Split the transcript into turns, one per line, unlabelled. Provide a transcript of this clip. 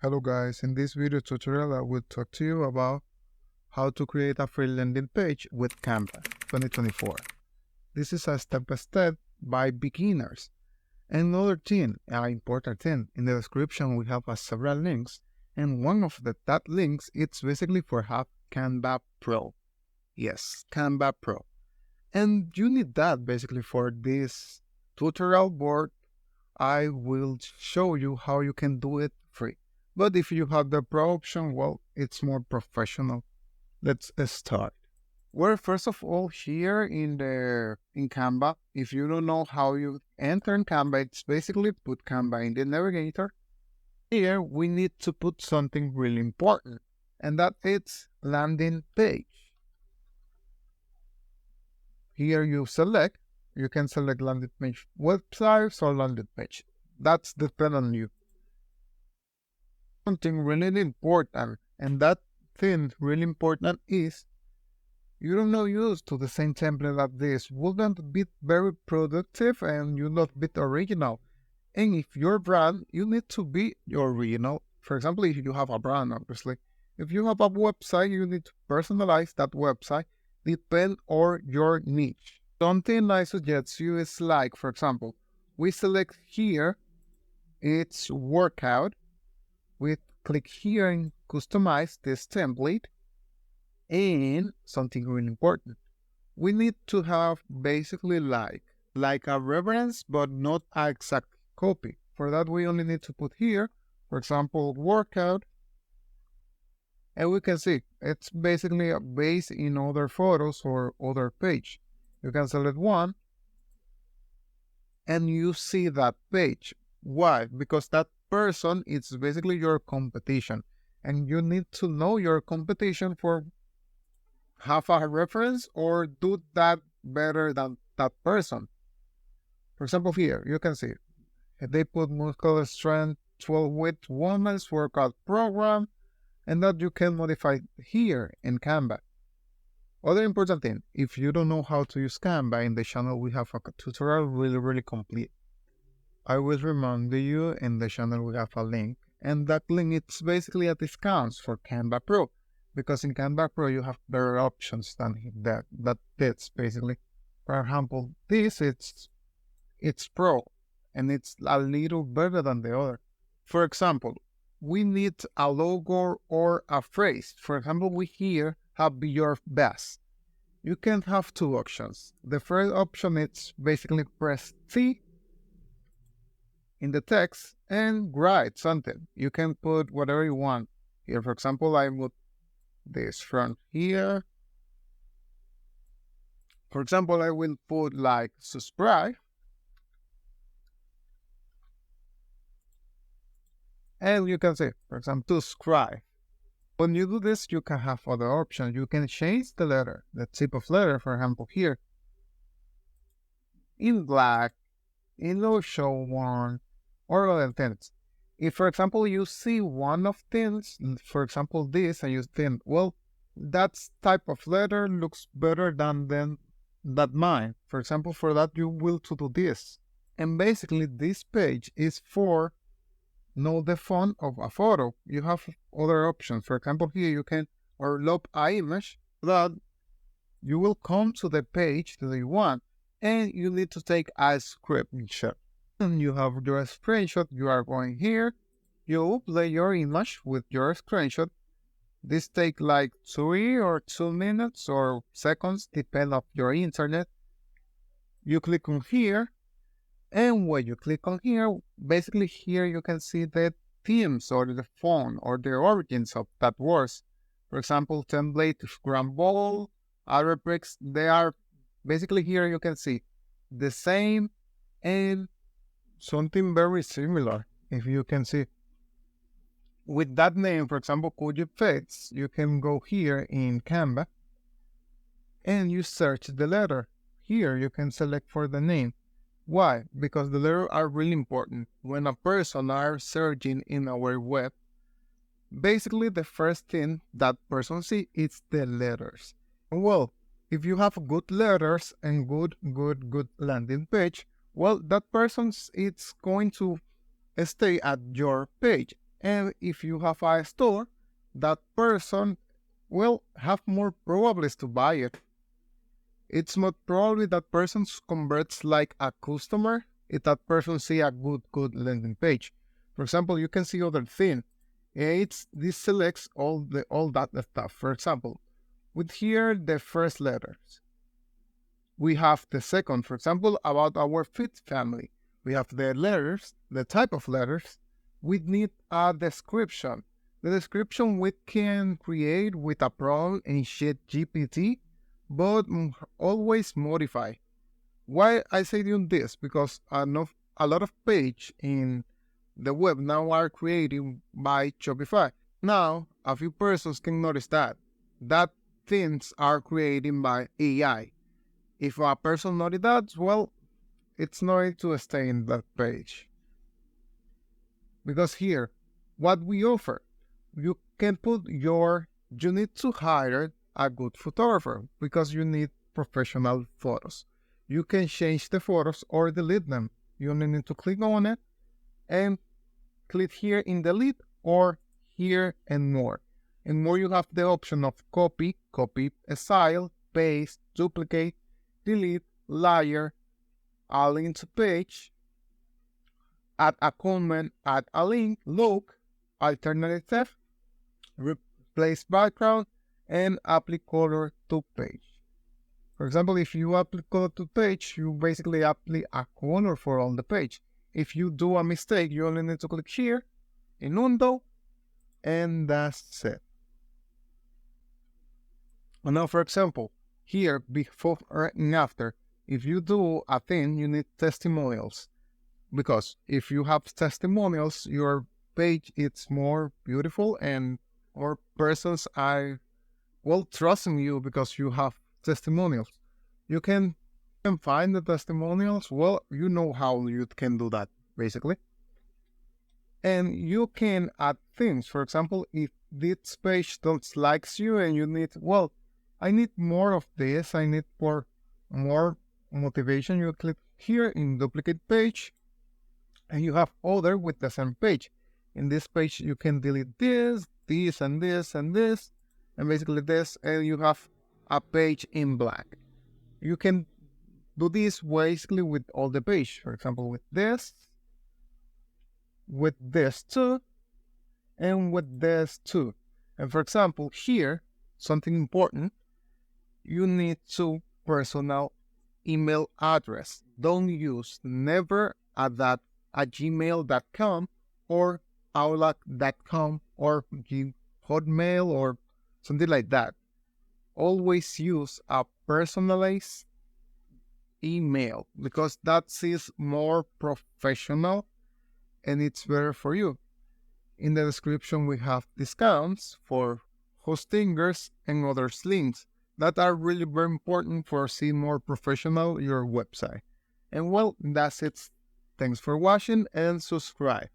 Hello guys, in this video tutorial I will talk to you about how to create a free landing page with Canva 2024. This is a step-by-step by beginners. And another thing, an important thing, in the description we have several links, and one of that links it's basically for have Canva Pro. Yes, Canva Pro. And you need that basically for this tutorial board. I will show you how you can do it free. But if you have the Pro option, well, it's more professional. Let's start. Well, first of all, here in Canva, if you don't know how you enter in Canva, it's basically put Canva in the navigator. Here we need to put something really important, and that is landing page. Here you can select landing page websites or landing page. That's depend on you. Something really important, and that thing really important is you don't know used to the same template like this wouldn't be very productive and you not be original. And if your brand, you need to be original. For example, if you have a brand, obviously, if you have a website, you need to personalize that website depend on your niche. Something I suggest you is like, for example, we select here, it's workout. We click here and customize this template. And something really important, we need to have basically like a reference, but not an exact copy. For that, we only need to put here, for example, workout. And we can see it's basically based in other photos or other page. You can select one and you see that page. Why? Because that person is basically your competition. And you need to know your competition for have a reference or do that better than that person. For example, here you can see they put muscular strength 12-week women's workout program, and that you can modify here in Canva. Other important thing, if you don't know how to use Canva, in the channel we have a tutorial really complete. I will remind you in the channel we have a link, and that link it's basically a discount for Canva Pro, because in Canva Pro you have better options than that fits basically. For example, this it's Pro, and it's a little better than the other. For example, we need a logo or a phrase. For example, we here have be your best. You can have two options. The first option is basically press T in the text and write something. You can put whatever you want. Here, for example, I would this from here. For example, I will put like subscribe. And you can say, for example, subscribe. When you do this, you can have other options. You can change the letter, the type of letter, for example, here. In black, in low show one, or other things. If, for example, you see one of things, for example, this, and you think, well, that type of letter looks better than that mine. For example, for that, you will to do this. And basically, this page is for know the font of a photo. You have other options. For example, here you can or load an image that you will come to the page that you want, and you need to take a screenshot. And you have your screenshot. You are going here. You upload your image with your screenshot. This takes like 2 minutes or seconds, depend on your internet. You click on here. And when you click on here, basically here you can see the themes or the font or the origins of that words. For example, template, grand ball, other bricks, they are basically here you can see the same and something very similar. If you can see with that name, for example, Koji Fits, you can go here in Canva and you search the letter. Here you can select for the name. Why? Because the letters are really important. When a person are searching in our web, basically the first thing that person see is the letters. Well, if you have good letters and good landing page, well, that person it's going to stay at your page. And if you have a store, that person will have more probabilities to buy it. It's not probably that person converts like a customer if that person see a good landing page. For example, you can see other thing. This selects all that stuff. For example, with here the first letters. We have the second, for example, about our fifth family. We have the letters, the type of letters. We need a description. The description we can create with a prompt in GPT, but always modify. Why I say doing this? Because a lot of page in the web now are created by Shopify. Now, a few persons can notice that things are created by AI. If a person noticed that, well, it's not going to stay in that page. Because here, what we offer, you need to hire a good photographer because you need professional photos. You can change the photos or delete them. You only need to click on it and click here in delete or here and more. And more you have the option of copy, style, paste, duplicate, delete, layer, a link to page, add a comment, add a link, look, alternative text, replace background, and apply color to page. For example, if you apply color to page, you basically apply a color for all the page. If you do a mistake, you only need to click here in undo, and that's it. And now, for example, here, before and after, if you do a thing, you need testimonials. Because if you have testimonials, your page is more beautiful and more persons are, well, trusting you because you have testimonials. You can find the testimonials. Well, you know how you can do that, basically. And you can add things. For example, if this page don't likes you and you need, well, I need more of this, I need more motivation, you click here in duplicate page and you have other with the same page. In this page you can delete this, and this, and this, and basically this, and you have a page in black. You can do this basically with all the page. For example, with this too, and with this too. And for example, here, something important, you need to personal email address. Don't use never at gmail.com or outlook.com or hotmail or something like that. Always use a personalized email because that is more professional and it's better for you. In the description we have discounts for hostingers and other links that are really very important for seeing more professional your website. And well, that's it. Thanks for watching and subscribe.